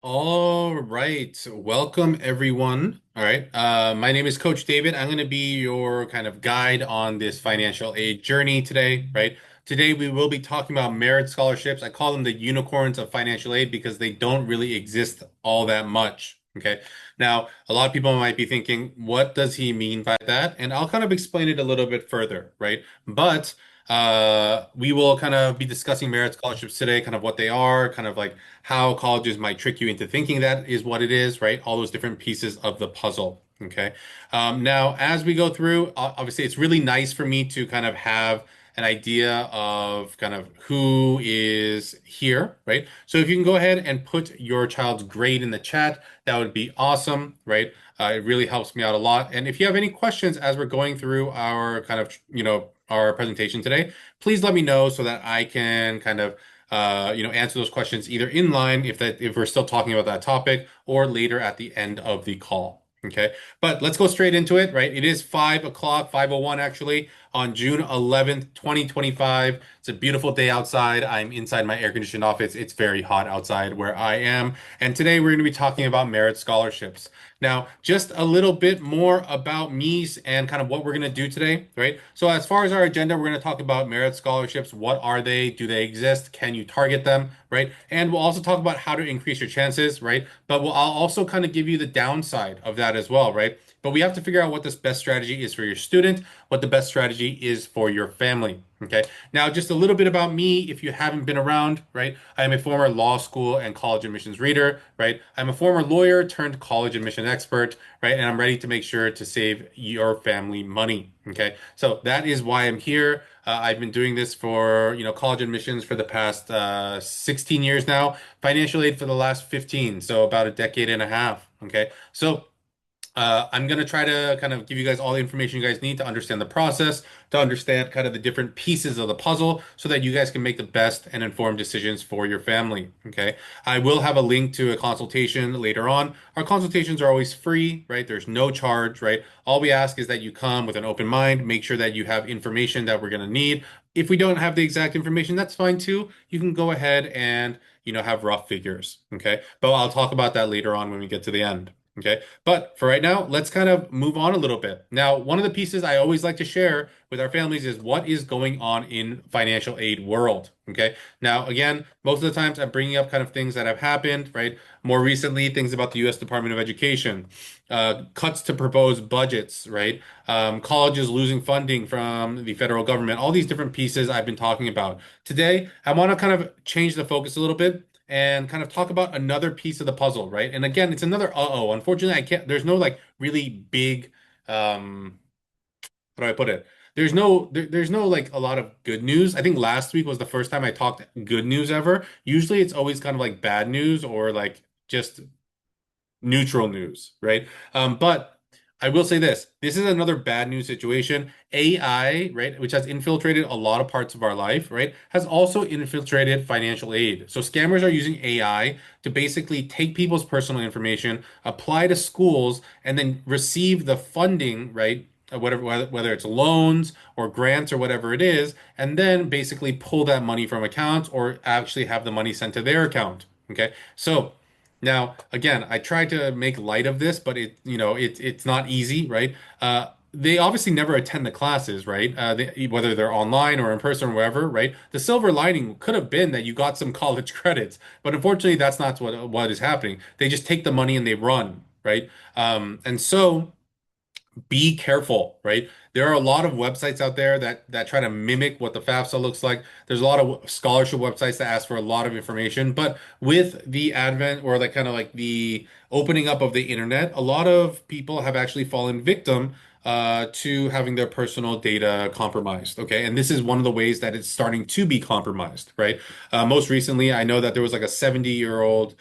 All right. Welcome, everyone. All right. My name is Coach David. I'm going to be your kind of guide on this financial aid journey today, right? Today, we will be talking about merit scholarships. I call them the unicorns of financial aid because they don't really exist all that much. Okay. Now, a lot of people might be thinking, what does he mean by that? And I'll kind of explain it a little bit further, right? But we will kind of be discussing merit scholarships today, kind of what they are, kind of like how colleges might trick you into thinking that is what it is, right? All those different pieces of the puzzle. Okay. Now, as we go through, obviously, it's really nice for me to kind of have an idea of kind of who is here, right? So if you can go ahead and put your child's grade in the chat, that would be awesome, right? It really helps me out a lot. And if you have any questions as we're going through our kind of, our presentation today, please let me know so that I can kind of answer those questions either in line if we're still talking about that topic or later at the end of the call. Okay. But let's go straight into it, right? It is 5 o'clock, 5:01 actually, on June 11th, 2025. It's a beautiful day outside. I'm inside my air-conditioned office. It's very hot outside where I am. And today we're going to be talking about merit scholarships. Now, just a little bit more about me and kind of what we're going to do today, right? So, as far as our agenda, we're going to talk about merit scholarships. What are they? Do they exist? Can you target them, right? And we'll also talk about how to increase your chances, right? But I'll also kind of give you the downside of that as well, right? But we have to figure out what this best strategy is for your student, what the best strategy is for your family. Okay. Now, just a little bit about me, if you haven't been around, right? I am a former law school and college admissions reader, right? I'm a former lawyer turned college admission expert, right? And I'm ready to make sure to save your family money. Okay. So that is why I'm here. I've been doing this for, college admissions for the past 16 years now, financial aid for the last 15, so about a decade and a half. Okay. So I'm going to try to kind of give you guys all the information you guys need to understand the process, to understand kind of the different pieces of the puzzle so that you guys can make the best and informed decisions for your family. Okay. I will have a link to a consultation later on. Our consultations are always free, right? There's no charge, right? All we ask is that you come with an open mind, make sure that you have information that we're going to need. If we don't have the exact information, that's fine too. You can go ahead and, have rough figures. Okay. But I'll talk about that later on when we get to the end. Okay. But for right now, let's kind of move on a little bit. Now, one of the pieces I always like to share with our families is what is going on in financial aid world. Okay. Now, again, most of the times I'm bringing up kind of things that have happened, right? More recently, things about the U.S. Department of Education, cuts to proposed budgets, right? Colleges losing funding from the federal government, all these different pieces I've been talking about. Today, I want to kind of change the focus a little bit and kind of talk about another piece of the puzzle, right? And again, it's another uh-oh. Unfortunately, I can't, there's no like really big, um, how do I put it? There's no like a lot of good news. I think last week was the first time I talked good news ever. Usually it's always kind of like bad news or like just neutral news, right? But I will say this. This is another bad news situation. AI, right, which has infiltrated a lot of parts of our life, right, has also infiltrated financial aid. So scammers are using AI to basically take people's personal information, apply to schools, and then receive the funding, right? Whatever, whether it's loans or grants or whatever it is, and then basically pull that money from accounts or actually have the money sent to their account. Okay. So now, again, I tried to make light of this, but it's not easy, right? They obviously never attend the classes, right? Whether they're online or in person or wherever, right? The silver lining could have been that you got some college credits, but unfortunately, that's not what is happening. They just take the money and they run, right? And so be careful, right? There are a lot of websites out there that try to mimic what the FAFSA looks like. There's a lot of scholarship websites that ask for a lot of information, but with the advent or like kind of like the opening up of the internet, a lot of people have actually fallen victim to having their personal data compromised. Okay, and this is one of the ways that it's starting to be compromised, right? Most recently, I know that there was like a 70-year-old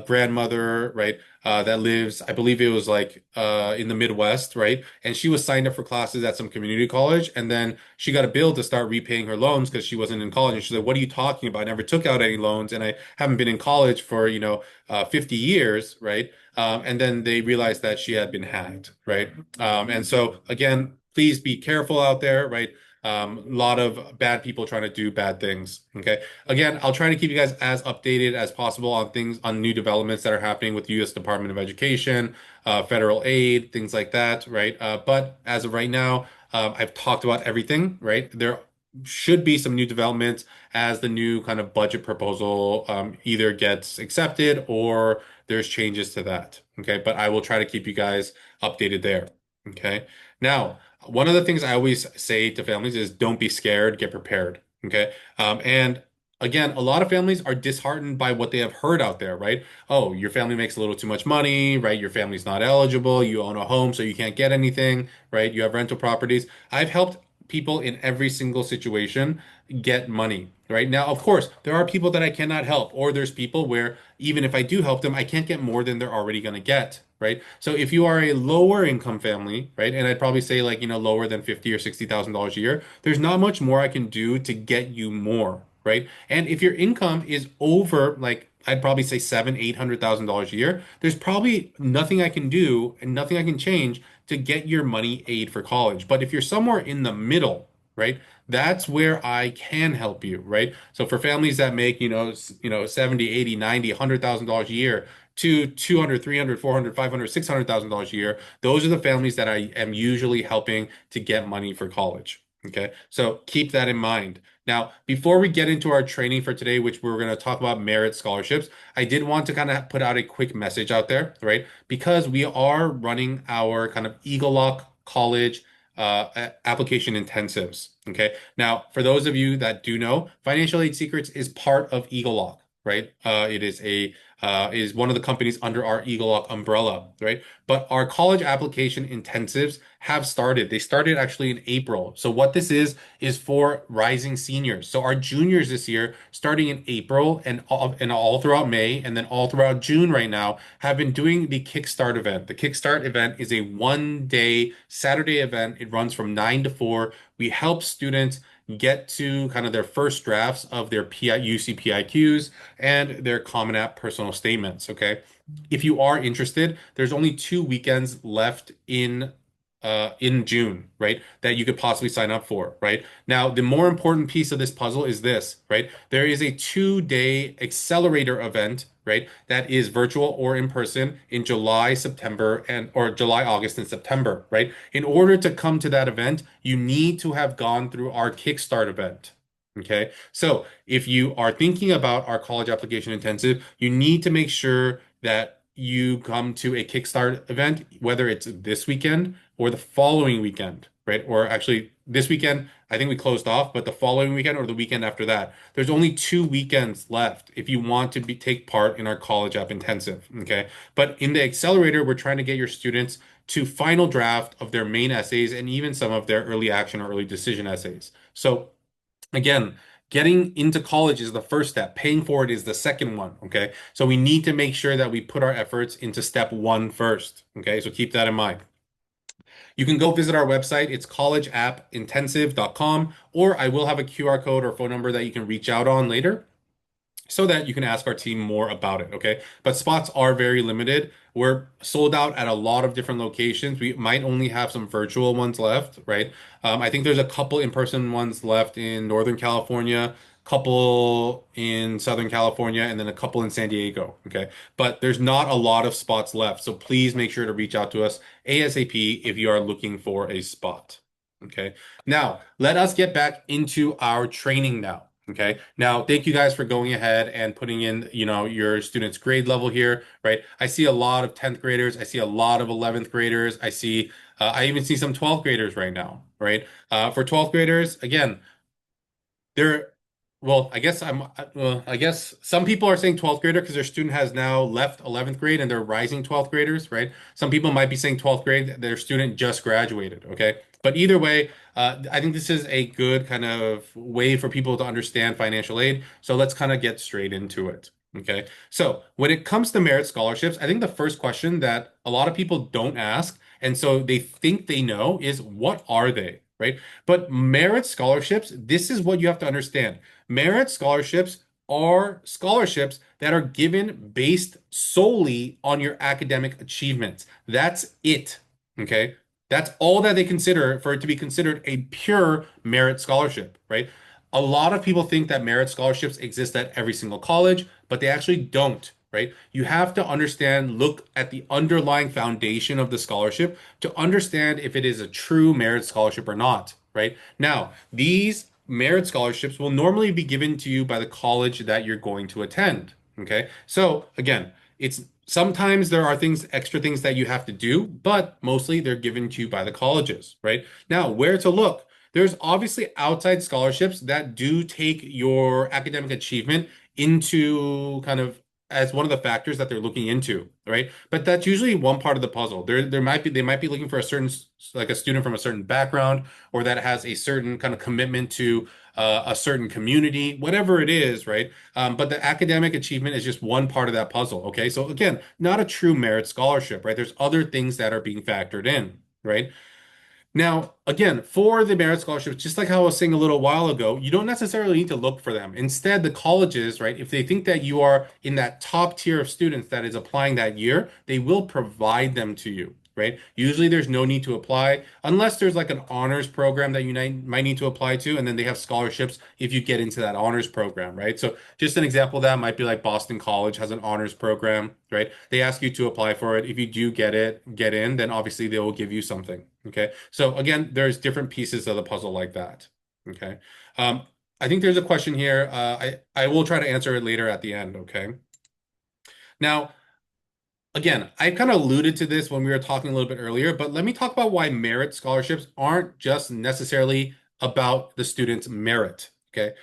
grandmother, right? That lives, I believe it was like in the Midwest, right? And she was signed up for classes at some community college, and then she got a bill to start repaying her loans because she wasn't in college. And she's like, "What are you talking about? I never took out any loans, and I haven't been in college for 50 years, right?" And then they realized that she had been hacked, right? And so again, please be careful out there, right? A lot of bad people trying to do bad things. Okay. Again, I'll try to keep you guys as updated as possible on things, on new developments that are happening with the U.S. Department of Education, federal aid, things like that, right? But as of right now, I've talked about everything, right? There should be some new developments as the new kind of budget proposal either gets accepted or there's changes to that. Okay. But I will try to keep you guys updated there. Okay. Now, one of the things I always say to families is don't be scared, get prepared. Okay. And again, a lot of families are disheartened by what they have heard out there, right? Oh, your family makes a little too much money, right? Your family's not eligible. You own a home, so you can't get anything, right? You have rental properties. I've helped people in every single situation get money. Right now, of course, there are people that I cannot help, or there's people where even if I do help them, I can't get more than they're already going to get, right? So if you are a lower income family, right, and I'd probably say like, lower than 50 or $60,000 a year, there's not much more I can do to get you more, right? And if your income is over like I'd probably say seven, $800,000 a year, there's probably nothing I can do and nothing I can change to get your money aid for college. But if you're somewhere in the middle, right? That's where I can help you, right? So for families that make, 70, 80, 90, $100,000 a year to 200, 300, 400, 500, $600,000 a year, those are the families that I am usually helping to get money for college. Okay. So keep that in mind. Now, before we get into our training for today, which we're going to talk about merit scholarships, I did want to kind of put out a quick message out there, right? Because we are running our kind of egelloC college application intensives. Okay. Now, for those of you that do know, Financial Aid Secrets is part of egelloC, right? It is one of the companies under our egelloC umbrella, right? But our college application intensives have started. They started actually in April. So what this is for rising seniors. So our juniors this year, starting in April and all throughout May and then all throughout June right now, have been doing the Kickstart event. The Kickstart event is a 1 day Saturday event. It runs from 9 to 4. We help students get to kind of their first drafts of their UC PIQs and their Common App personal statements. Okay. If you are interested, there's only 2 weekends left in June, right? That you could possibly sign up for, right? Now, the more important piece of this puzzle is this, right? There is a 2 day accelerator event, right? That is virtual or in person in July, September, and or July, August, and September, right? In order to come to that event, you need to have gone through our Kickstart event. Okay. So if you are thinking about our college application intensive, you need to make sure that you come to a Kickstart event, whether it's this weekend or the following weekend, right? Or actually, this weekend, I think we closed off, but the following weekend or the weekend after that, there's only 2 weekends left if you want to take part in our college app intensive. Okay. But in the accelerator, we're trying to get your students to final draft of their main essays and even some of their early action or early decision essays. So again, getting into college is the first step. Paying for it is the second one. Okay. So we need to make sure that we put our efforts into step one first. Okay. So keep that in mind. You can go visit our website. It's collegeappintensive.com, or I will have a QR code or phone number that you can reach out on later so that you can ask our team more about it. Okay. But spots are very limited. We're sold out at a lot of different locations. We might only have some virtual ones left, right? I think there's a couple in-person ones left in Northern California, couple in Southern California, and then a couple in San Diego. Okay. But there's not a lot of spots left. So please make sure to reach out to us ASAP if you are looking for a spot. Okay. Now, let us get back into our training now. Okay. Now, thank you guys for going ahead and putting in, your students' grade level here, right? I see a lot of 10th graders. I see a lot of 11th graders. I even see some 12th graders right now, right? For 12th graders, again, they're, well, I guess some people are saying 12th grader because their student has now left 11th grade and they're rising 12th graders, right? Some people might be saying 12th grade, their student just graduated, okay? But either way, I think this is a good kind of way for people to understand financial aid. So let's kind of get straight into it. Okay. So when it comes to merit scholarships, I think the first question that a lot of people don't ask, and so they think they know, is what are they? Right. But merit scholarships, this is what you have to understand. Merit scholarships are scholarships that are given based solely on your academic achievements. That's it. Okay. That's all that they consider for it to be considered a pure merit scholarship, right? A lot of people think that merit scholarships exist at every single college, but they actually don't, right? You have to understand, look at the underlying foundation of the scholarship to understand if it is a true merit scholarship or not, right? Now, these merit scholarships will normally be given to you by the college that you're going to attend, okay? So, again, it's sometimes there are things, extra things that you have to do, but mostly they're given to you by the colleges, right? Now, where to look? There's obviously outside scholarships that do take your academic achievement into kind of as one of the factors that they're looking into, right? But that's usually one part of the puzzle. There might be they might be looking for a certain like a student from a certain background or that has a certain kind of commitment to a certain community, whatever it is, right? But the academic achievement is just one part of that puzzle. Okay. So again, not a true merit scholarship, right? There's other things that are being factored in, right? Now, again, for the merit scholarships, just like how I was saying a little while ago, you don't necessarily need to look for them. Instead, the colleges, right, if they think that you are in that top tier of students that is applying that year, they will provide them to you, right? Usually there's no need to apply unless there's like an honors program that you might need to apply to, and then they have scholarships if you get into that honors program, right? So just an example of that might be like Boston College has an honors program, right? They ask you to apply for it. If you do get in, then obviously they will give you something. Okay. So again, there's different pieces of the puzzle like that. Okay. Um, I think there's a question here. I will try to answer it later at the end. Okay. Now, again, I kind of alluded to this when we were talking a little bit earlier, but let me talk about why merit scholarships aren't just necessarily about the student's merit. Okay.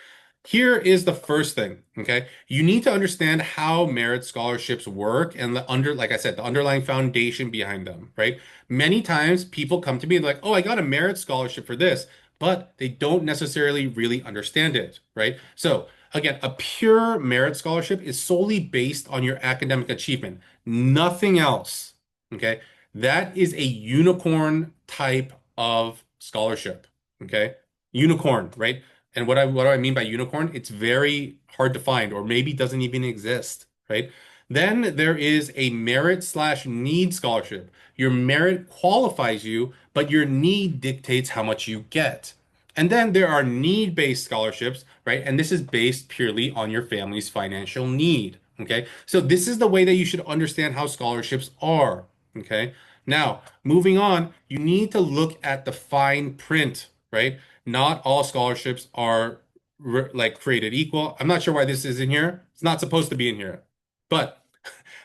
Here is the first thing, okay? You need to understand how merit scholarships work and like I said, the underlying foundation behind them, right? Many times people come to me like, oh, I got a merit scholarship for this, but they don't necessarily really understand it, right? So again, a pure merit scholarship is solely based on your academic achievement, nothing else, okay? That is a unicorn type of scholarship, okay? Unicorn, right? And what do I mean by unicorn? It's very hard to find, or maybe doesn't even exist, right? Then there is a merit slash need scholarship. Your merit qualifies you, but your need dictates how much you get. And then there are need-based scholarships, right? And this is based purely on your family's financial need. Okay. So this is the way that you should understand how scholarships are. Okay. Now, moving on, you need to look at the fine print, right? Not all scholarships are like created equal. I'm not sure why this is in here. It's not supposed to be in here. But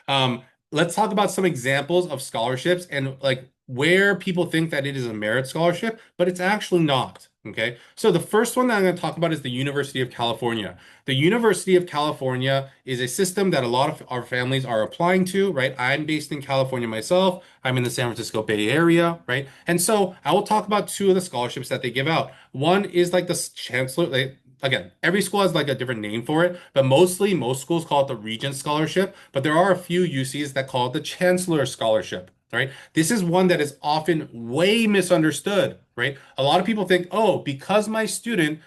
um, let's talk about some examples of scholarships and like where people think that it is a merit scholarship, but it's actually not. Okay. So the first one that I'm going to talk about is the University of California. The University of California is a system that a lot of our families are applying to, right? I'm based in California myself. I'm in the San Francisco Bay Area, right? And so I will talk about two of the scholarships that they give out. One is like the chancellor, like, again, every school has like a different name for it, but mostly most schools call it the Regent Scholarship, but there are a few UCs that call it the Chancellor Scholarship, right? This is one that is often way misunderstood, right? A lot of people think, oh, because my student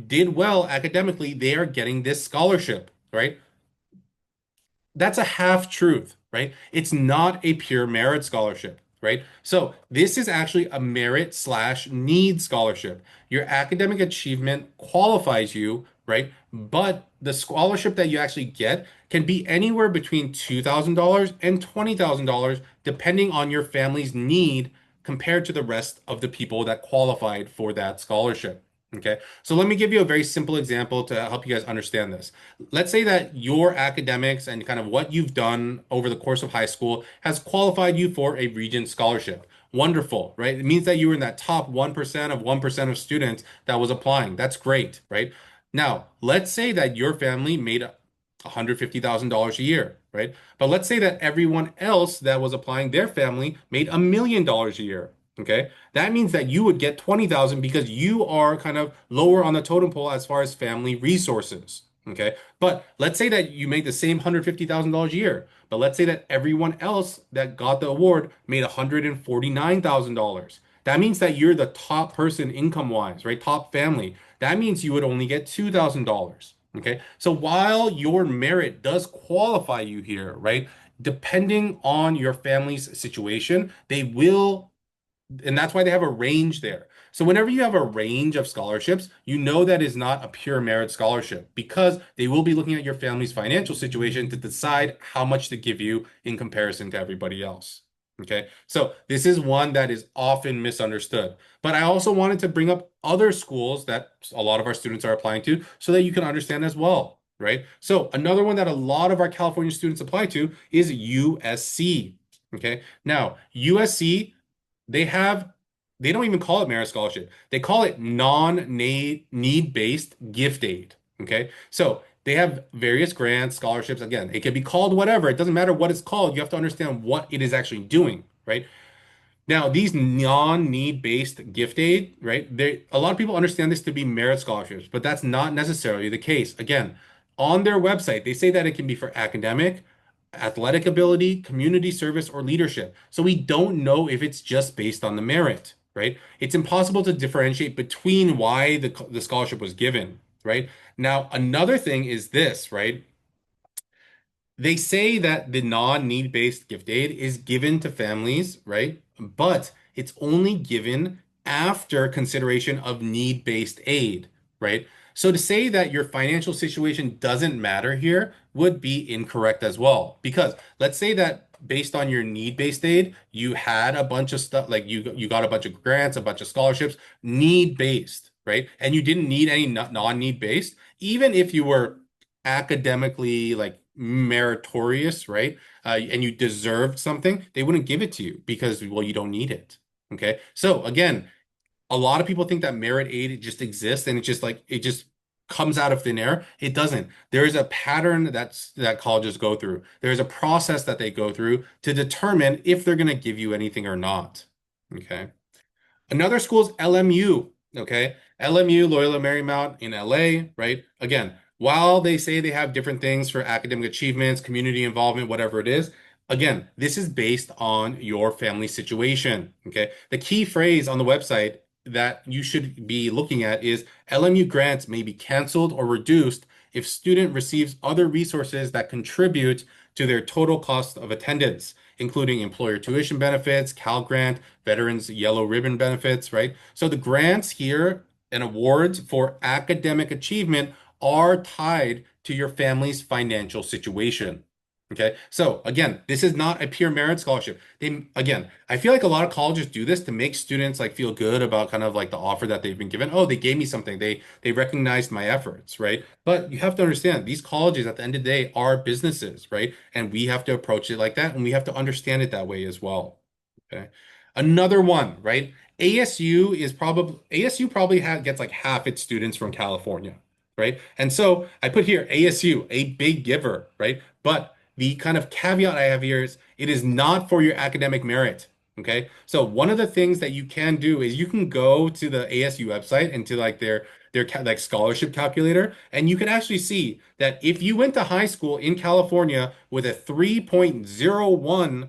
did well academically, they are getting this scholarship, right? That's a half truth, right? It's not a pure merit scholarship, right? So this is actually a merit slash need scholarship. Your academic achievement qualifies you, right? But the scholarship that you actually get can be anywhere between $2,000 and $20,000, depending on your family's need compared to the rest of the people that qualified for that scholarship. Okay, so let me give you a very simple example to help you guys understand this. Let's say that your academics and kind of what you've done over the course of high school has qualified you for a Regent scholarship. Wonderful, right? It means that you were in that top 1% of 1% of students that was applying. That's great, right? Now, let's say that your family made $150,000 a year, right? But let's say that everyone else that was applying, their family made $1 million a year. Okay. That means that you would get 20,000 because you are kind of lower on the totem pole as far as family resources. Okay. But let's say that you made the same $150,000 a year. But let's say that everyone else that got the award made $149,000. That means that you're the top person income wise, right? Top family. That means you would only get $2,000. Okay. So while your merit does qualify you here, right? Depending on your family's situation, they will and that's why they have a range there. So whenever you have a range of scholarships, you know that is not a pure merit scholarship because they will be looking at your family's financial situation to decide how much to give you in comparison to everybody else. Okay, so this is one that is often misunderstood. But I also wanted to bring up other schools that a lot of our students are applying to so that you can understand as well, right? So another one that a lot of our California students apply to is USC. Okay, now USC, they have, they don't even call it merit scholarship. They call it non-need-based gift aid. Okay. So they have various grants, scholarships. Again, it can be called whatever. It doesn't matter what it's called. You have to understand what it is actually doing, right? Now, these non-need based gift aid, right? A lot of people understand this to be merit scholarships, but that's not necessarily the case. Again, on their website, they say that it can be for academic, athletic ability, community service, or leadership. So we don't know if it's just based on the merit, right? It's impossible to differentiate between why the scholarship was given, right? Now, another thing is this, right? They say that the non-need-based gift aid is given to families, right? But it's only given after consideration of need-based aid, right? So to say that your financial situation doesn't matter here would be incorrect as well. Because let's say that based on your need-based aid, you had a bunch of stuff, like you got a bunch of grants, a bunch of scholarships, need-based, right? And you didn't need any non-need-based, even if you were academically like meritorious, right? And you deserved something, they wouldn't give it to you because, well, you don't need it. Okay. So again, a lot of people think that merit aid just exists and it just like it just comes out of thin air. It doesn't. There is a pattern that colleges go through. There's a process that they go through to determine if they're going to give you anything or not. Okay. Another school is LMU, okay? LMU, Loyola Marymount in LA, right? Again, while they say they have different things for academic achievements, community involvement, whatever it is, again, this is based on your family situation, okay? The key phrase on the website that you should be looking at is LMU grants may be canceled or reduced if student receives other resources that contribute to their total cost of attendance, including employer tuition benefits, Cal Grant, veterans yellow ribbon benefits, right? So the grants here and awards for academic achievement are tied to your family's financial situation. Okay. So again, this is not a pure merit scholarship. Again, I feel like a lot of colleges do this to make students like feel good about kind of like the offer that they've been given. Oh, they gave me something. They recognized my efforts, right? But you have to understand these colleges at the end of the day are businesses, right? And we have to approach it like that and we have to understand it that way as well. Okay. Another one, right? ASU probably gets like half its students from California, right? And so I put here ASU, a big giver, right? But the kind of caveat I have here is it is not for your academic merit. Okay. So one of the things that you can do is you can go to the ASU website and to like like scholarship calculator, and you can actually see that if you went to high school in California with a 3.01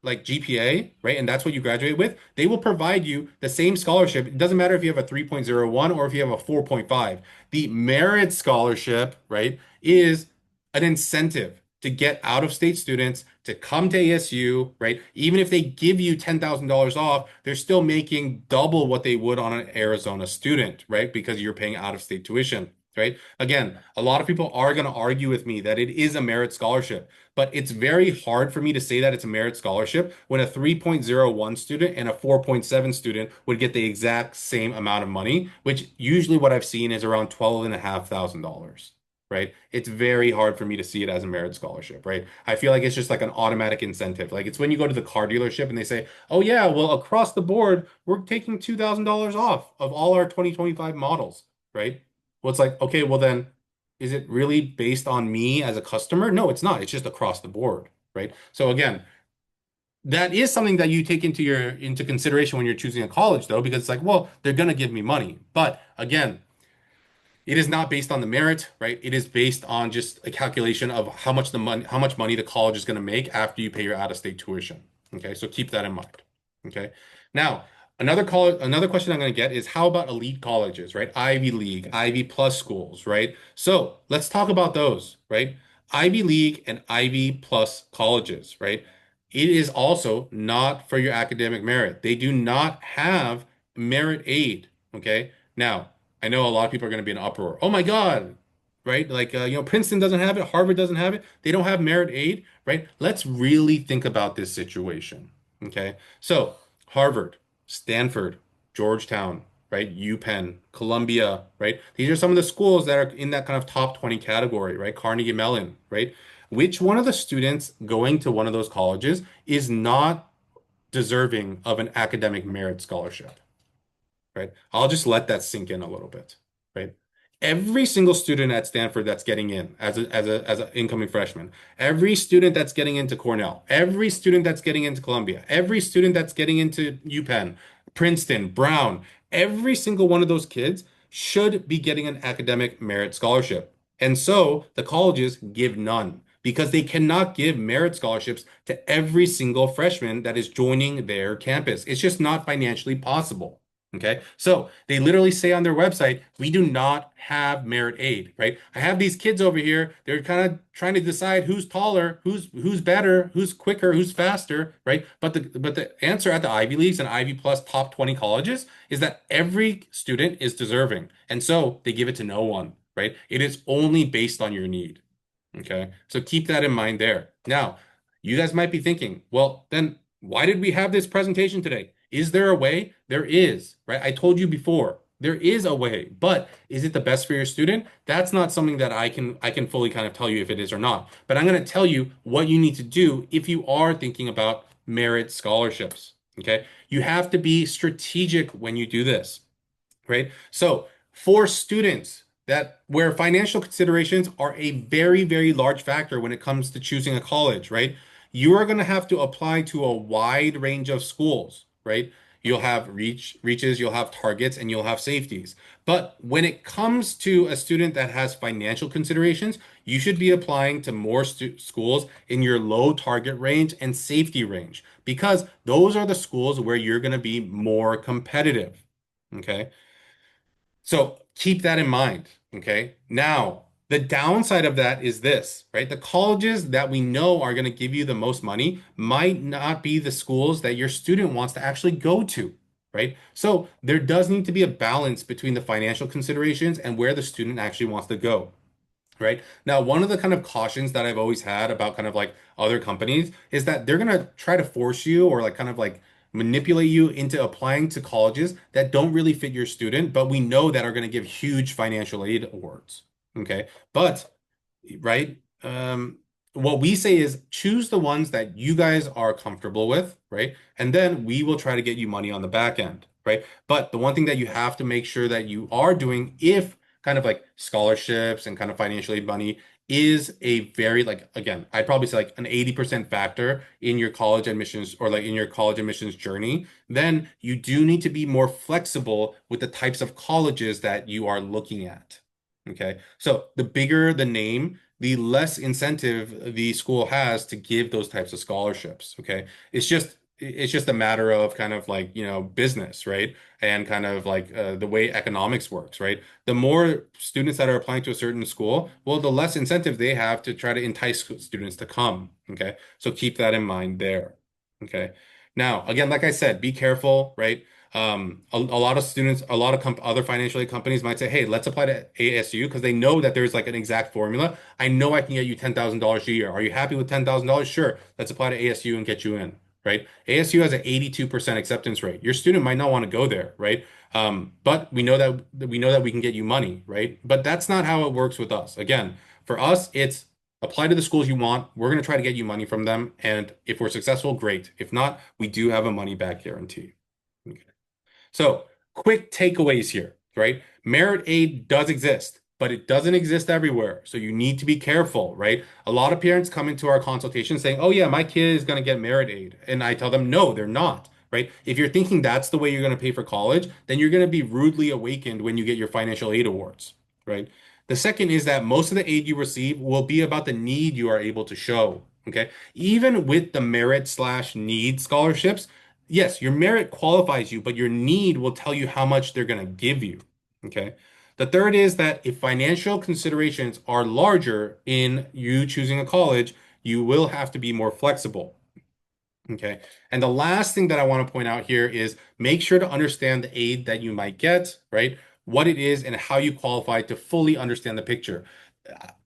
like GPA, right? And that's what you graduate with, they will provide you the same scholarship. It doesn't matter if you have a 3.01 or if you have a 4.5. The merit scholarship, right, is an incentive to get out of state students to come to ASU, right? Even if they give you $10,000 off, they're still making double what they would on an Arizona student, right? Because you're paying out of state tuition. Right. Again, a lot of people are going to argue with me that it is a merit scholarship. But it's very hard for me to say that it's a merit scholarship when a 3.01 student and a 4.7 student would get the exact same amount of money, which usually what I've seen is around $12,500, right? It's very hard for me to see it as a merit scholarship, right? I feel like it's just like an automatic incentive. Like it's when you go to the car dealership and they say, oh yeah, well, across the board, we're taking $2,000 off of all our 2025 models, right? Well, it's like, okay, well then is it really based on me as a customer? No, it's not. It's just across the board, right? So again, that is something that you take into consideration when you're choosing a college, though, because it's like, well, they're gonna give me money. But again, it is not based on the merit, right? It is based on just a calculation of how much money the college is going to make after you pay your out-of-state tuition. Okay, so keep that in mind. Okay. Now, another question I'm going to get is how about elite colleges, right? Ivy League, Ivy Plus schools, right? So let's talk about those, right? Ivy League and Ivy Plus colleges, right? It is also not for your academic merit. They do not have merit aid. Okay. Now, I know a lot of people are going to be in uproar. Oh my God. Right? Like, Princeton doesn't have it. Harvard doesn't have it. They don't have merit aid. Right? Let's really think about this situation. Okay. So, Harvard, Stanford, Georgetown, right? UPenn, Columbia, right? These are some of the schools that are in that kind of top 20 category, right? Carnegie Mellon, right? Which one of the students going to one of those colleges is not deserving of an academic merit scholarship? Right? I'll just let that sink in a little bit, right? Every single student at Stanford that's getting in as an incoming freshman, every student that's getting into Cornell, every student that's getting into Columbia, every student that's getting into UPenn, Princeton, Brown, every single one of those kids should be getting an academic merit scholarship. And so the colleges give none because they cannot give merit scholarships to every single freshman that is joining their campus. It's just not financially possible. Okay. So they literally say on their website, we do not have merit aid, right? I have these kids over here. They're kind of trying to decide who's taller, who's better, who's quicker, who's faster, right? But the answer at the Ivy Leagues and Ivy Plus top 20 colleges is that every student is deserving. And so they give it to no one, right? It is only based on your need. Okay. So keep that in mind there. Now, you guys might be thinking, well, then why did we have this presentation today? Is there a way? There is, right? I told you before, there is a way, but is it the best for your student? That's not something that I can fully kind of tell you if it is or not. But I'm going to tell you what you need to do if you are thinking about merit scholarships. Okay. You have to be strategic when you do this, right? So for students that where financial considerations are a very, very large factor when it comes to choosing a college, right? You are going to have to apply to a wide range of schools, right? You'll have reaches, you'll have targets, and you'll have safeties. But when it comes to a student that has financial considerations, you should be applying to more schools in your low target range and safety range because those are the schools where you're going to be more competitive. Okay. So keep that in mind. Okay. Now, the downside of that is this, right? The colleges that we know are going to give you the most money might not be the schools that your student wants to actually go to, right? So there does need to be a balance between the financial considerations and where the student actually wants to go. Right. Now, one of the kind of cautions that I've always had about kind of like other companies is that they're going to try to force you or like kind of like manipulate you into applying to colleges that don't really fit your student, but we know that are going to give huge financial aid awards. Okay. But right? What we say is choose the ones that you guys are comfortable with, right? And then we will try to get you money on the back end, right? But the one thing that you have to make sure that you are doing, if kind of like scholarships and kind of financial aid money is a very like again, I'd probably say like an 80% factor in your college admissions or like in your college admissions journey, then you do need to be more flexible with the types of colleges that you are looking at. Okay. So the bigger the name, the less incentive the school has to give those types of scholarships. Okay. It's just a matter of kind of like, business, right? And kind of like the way economics works, right? The more students that are applying to a certain school, well, the less incentive they have to try to entice students to come. Okay. So keep that in mind there. Okay. Now, again, like I said, be careful, right? A lot of students, a lot of other financial aid companies might say, hey, let's apply to ASU because they know that there's like an exact formula. I know I can get you $10,000 a year. Are you happy with $10,000? Sure. Let's apply to ASU and get you in, right? ASU has an 82% acceptance rate. Your student might not want to go there, right? But we know that we can get you money, right? But that's not how it works with us. Again, for us, it's apply to the schools you want. We're going to try to get you money from them. And if we're successful, great. If not, we do have a money back guarantee. Okay. So, quick takeaways here, right? Merit aid does exist, but it doesn't exist everywhere. So, you need to be careful, right? A lot of parents come into our consultation saying, oh, yeah, my kid is going to get merit aid. And I tell them, no, they're not, right? If you're thinking that's the way you're going to pay for college, then you're going to be rudely awakened when you get your financial aid awards, right? The second is that most of the aid you receive will be about the need you are able to show. Okay. Even with the merit slash need scholarships, yes, your merit qualifies you, but your need will tell you how much they're going to give you. Okay. The third is that if financial considerations are larger in you choosing a college, you will have to be more flexible. Okay. And the last thing that I want to point out here is make sure to understand the aid that you might get, right? What it is and how you qualify to fully understand the picture.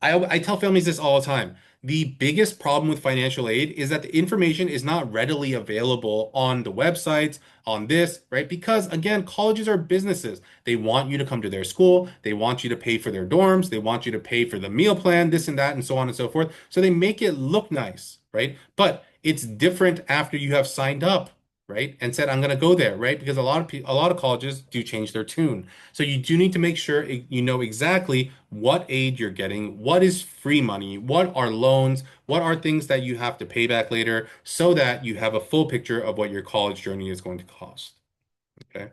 I tell families this all the time. The biggest problem with financial aid is that the information is not readily available on the websites, on this, right? Because again, colleges are businesses. They want you to come to their school. They want you to pay for their dorms. They want you to pay for the meal plan, this and that, and so on and so forth. So they make it look nice, right? But it's different after you have signed up, right? And said, I'm going to go there, right? Because a lot of colleges do change their tune. So you do need to make sure you know exactly what aid you're getting, what is free money, what are loans, what are things that you have to pay back later, so that you have a full picture of what your college journey is going to cost. Okay.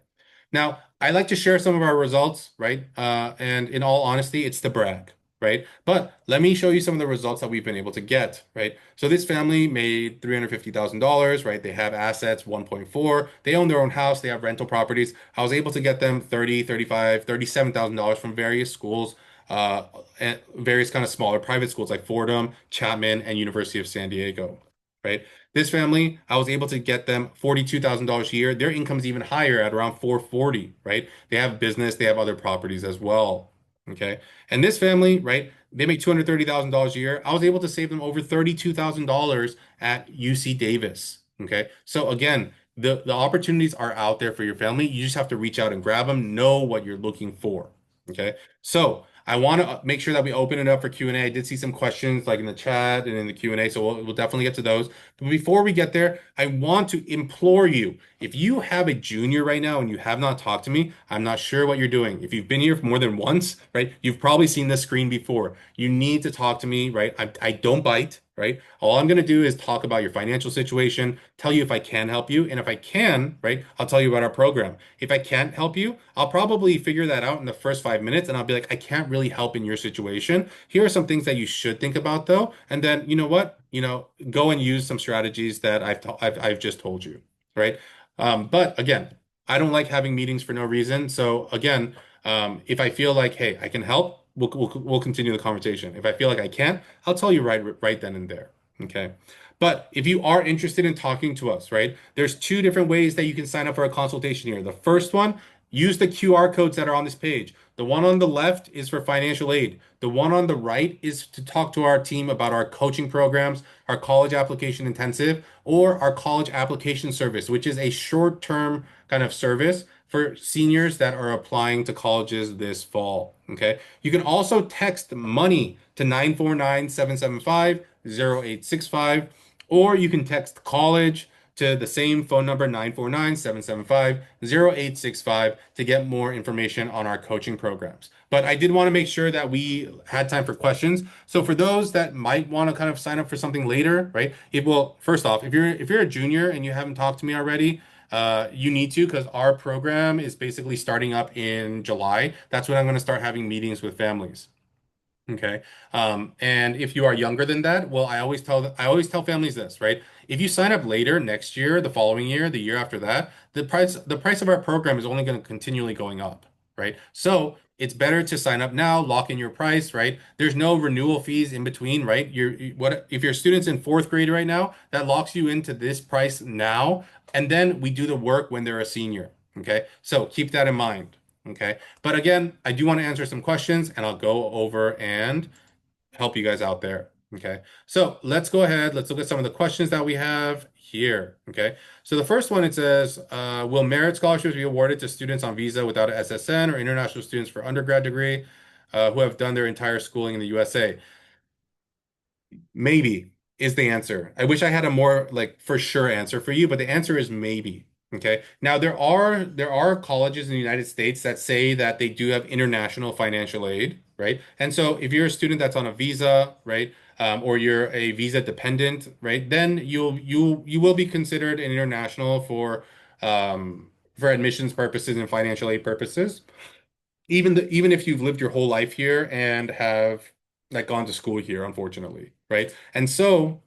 Now, I like to share some of our results, right? And in all honesty, it's to brag, right? But let me show you some of the results that we've been able to get, right? So this family made $350,000, right? They have assets 1.4. They own their own house. They have rental properties. I was able to get them 30, 35, $37,000 from various schools, and various kind of smaller private schools like Fordham, Chapman, and University of San Diego, right? This family, I was able to get them $42,000 a year. Their income is even higher at around 440, right? They have business, they have other properties as well. Okay. And this family, right, they make $230,000 a year. I was able to save them over $32,000 at UC Davis. Okay. So again, the opportunities are out there for your family. You just have to reach out and grab them, know what you're looking for. Okay. So I want to make sure that we open it up for Q&A. I did see some questions like in the chat and in the Q&A, so we'll definitely get to those. But before we get there, I want to implore you, if you have a junior right now and you have not talked to me, I'm not sure what you're doing. If you've been here more than once, right, you've probably seen this screen before. You need to talk to me, right? I don't bite, right? All I'm going to do is talk about your financial situation, tell you if I can help you. And if I can, right, I'll tell you about our program. If I can't help you, I'll probably figure that out in the first 5 minutes and I'll be like, I can't really help in your situation. Here are some things that you should think about though. And then, you know what? Go and use some strategies that I've just told you, right? But again, I don't like having meetings for no reason. So again, if I feel like, hey, I can help, we'll continue the conversation. If I feel like I can't, I'll tell you right then and there. Okay. But if you are interested in talking to us, right, there's two different ways that you can sign up for a consultation here. The first one, use the QR codes that are on this page. The one on the left is for financial aid. The one on the right is to talk to our team about our coaching programs, our college application intensive, or our college application service, which is a short-term kind of service for seniors that are applying to colleges this fall. Okay. You can also text money to 949-775-0865, or you can text college to the same phone number, 949-775-0865, to get more information on our coaching programs. But I did want to make sure that we had time for questions. So for those that might want to kind of sign up for something later, right? It will, first off, if you're a junior and you haven't talked to me already, you need to, because our program is basically starting up in July. That's when I'm going to start having meetings with families. Okay. And if you are younger than that, well, I always tell families this, right? If you sign up later next year, the following year, the year after that, the price of our program is only going to continually going up, right? So it's better to sign up now, lock in your price, right? There's no renewal fees in between, right? What if your student's in fourth grade right now, that locks you into this price now, and then we do the work when they're a senior. Okay. So keep that in mind. Okay. But again, I do want to answer some questions and I'll go over and help you guys out there. Okay. So let's go ahead. Let's look at some of the questions that we have here. Okay. So the first one, it says, will merit scholarships be awarded to students on visa without an SSN or international students for undergrad degree who have done their entire schooling in the USA? Maybe is the answer. I wish I had a more like for sure answer for you, but the answer is maybe. Okay. Now there are colleges in the United States that say that they do have international financial aid, right? And so if you're a student that's on a visa, right, or you're a visa dependent, right, then you will be considered an international for admissions purposes and financial aid purposes, even if you've lived your whole life here and have like gone to school here, unfortunately, right? And so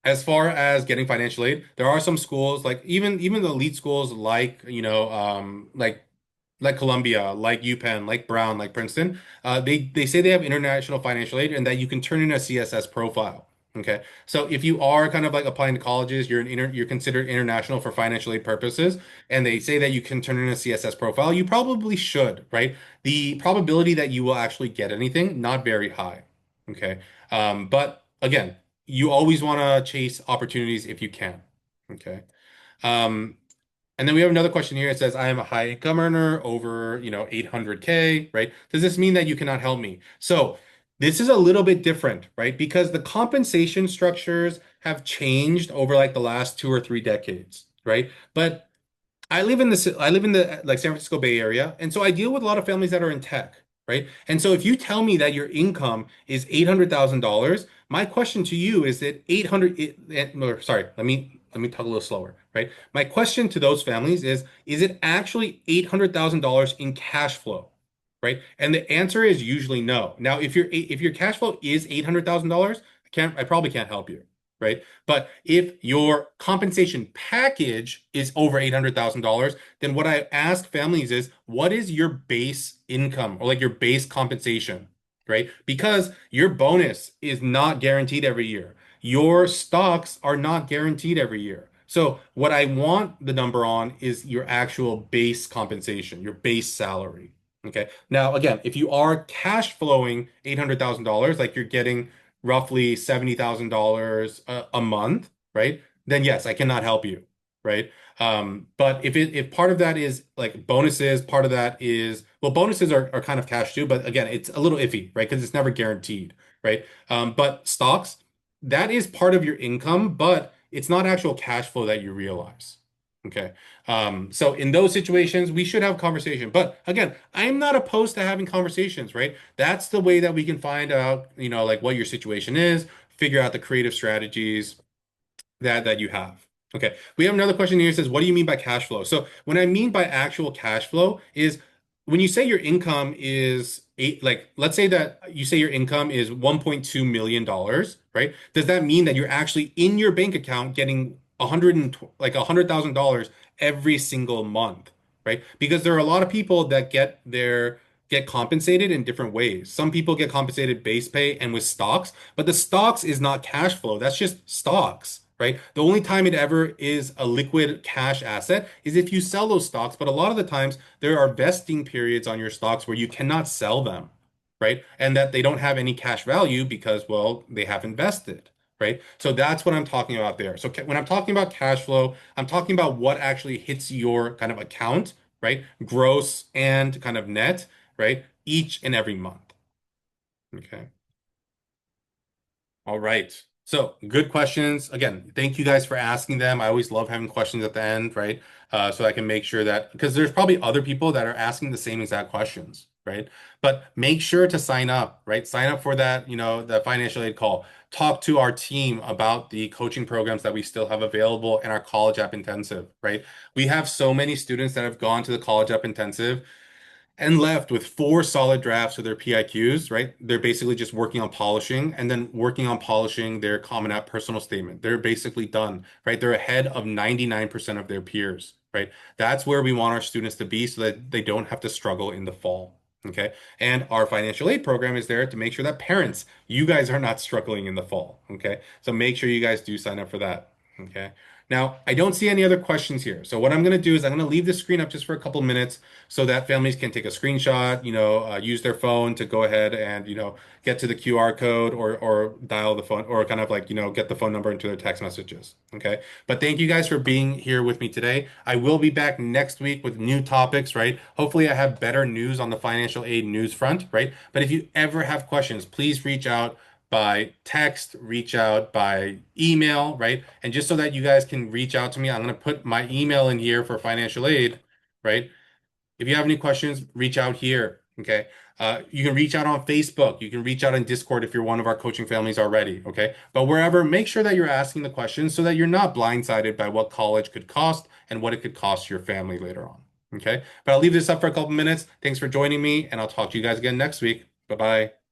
as far as getting financial aid, there are some schools like even the elite schools like like Columbia, like UPenn, like Brown, like Princeton. They say they have international financial aid and that you can turn in a CSS profile. Okay. So if you are kind of like applying to colleges, you're considered international for financial aid purposes, and they say that you can turn in a CSS profile, you probably should, right? The probability that you will actually get anything, not very high. Okay. But again, you always want to chase opportunities if you can. Okay. Um, and then we have another question here. It says, I am a high income earner over, 800K, right? Does this mean that you cannot help me? So this is a little bit different, right? Because the compensation structures have changed over like the last 2 or 3 decades, right? But I live in the like San Francisco Bay Area, and so I deal with a lot of families that are in tech, right? And so if you tell me that your income is $800,000, my question to you is that 800 or sorry, let me talk a little slower, right? My question to those families is it actually $800,000 in cash flow, right? And the answer is usually no. Now, if your cash flow is $800,000, I probably can't help you, right? But if your compensation package is over $800,000, then what I ask families is, what is your base income or like your base compensation, right? Because your bonus is not guaranteed every year. Your stocks are not guaranteed every year. So what I want the number on is your actual base compensation, your base salary. Okay. Now, again, if you are cash flowing $800,000, like you're getting roughly $70,000 a month, right? Then yes, I cannot help you, right? But if part of that is like bonuses, part of that is well, bonuses are kind of cash too, but again, it's a little iffy, right? Because it's never guaranteed, right? But stocks, that is part of your income, but it's not actual cash flow that you realize. Okay. So in those situations, we should have conversation. But again, I'm not opposed to having conversations, right? That's the way that we can find out, like what your situation is, figure out the creative strategies that you have. Okay. We have another question here. It says, what do you mean by cash flow? So what I mean by actual cash flow is when you say your income is like let's say that you say your income is $1.2 million, right? Does that mean that you're actually in your bank account getting 100 and like $100,000 every single month, right? Because there are a lot of people that get compensated in different ways. Some people get compensated base pay and with stocks, but the stocks is not cash flow. That's just stocks, right? The only time it ever is a liquid cash asset is if you sell those stocks. But a lot of the times there are vesting periods on your stocks where you cannot sell them, right? And that they don't have any cash value because, well, they haven't vested. Right. So that's what I'm talking about there. So when I'm talking about cash flow, I'm talking about what actually hits your kind of account, right? Gross and kind of net, right? Each and every month. Okay. All right. So good questions. Again, thank you guys for asking them. I always love having questions at the end, right? So I can make sure that because there's probably other people that are asking the same exact questions, right? But make sure to sign up, right? Sign up for that, the financial aid call. Talk to our team about the coaching programs that we still have available in our college app intensive, right? We have so many students that have gone to the college app intensive and left with 4 solid drafts of their PIQs, right? They're basically just working on polishing and then working on polishing their Common App personal statement. They're basically done, right? They're ahead of 99% of their peers, right? That's where we want our students to be so that they don't have to struggle in the fall. Okay. And our financial aid program is there to make sure that parents, you guys are not struggling in the fall. Okay. So make sure you guys do sign up for that. Okay. Now, I don't see any other questions here. So what I'm going to do is I'm going to leave the screen up just for a couple minutes so that families can take a screenshot, use their phone to go ahead and, get to the QR code or dial the phone or kind of like, get the phone number into their text messages. Okay. But thank you guys for being here with me today. I will be back next week with new topics, right? Hopefully I have better news on the financial aid news front, right? But if you ever have questions, please reach out by text, reach out by email, right? And just so that you guys can reach out to me, I'm going to put my email in here for financial aid, right? If you have any questions, reach out here. Okay. You can reach out on Facebook. You can reach out on Discord if you're one of our coaching families already. Okay. But wherever, make sure that you're asking the questions so that you're not blindsided by what college could cost and what it could cost your family later on. Okay. But I'll leave this up for a couple minutes. Thanks for joining me, and I'll talk to you guys again next week. Bye bye.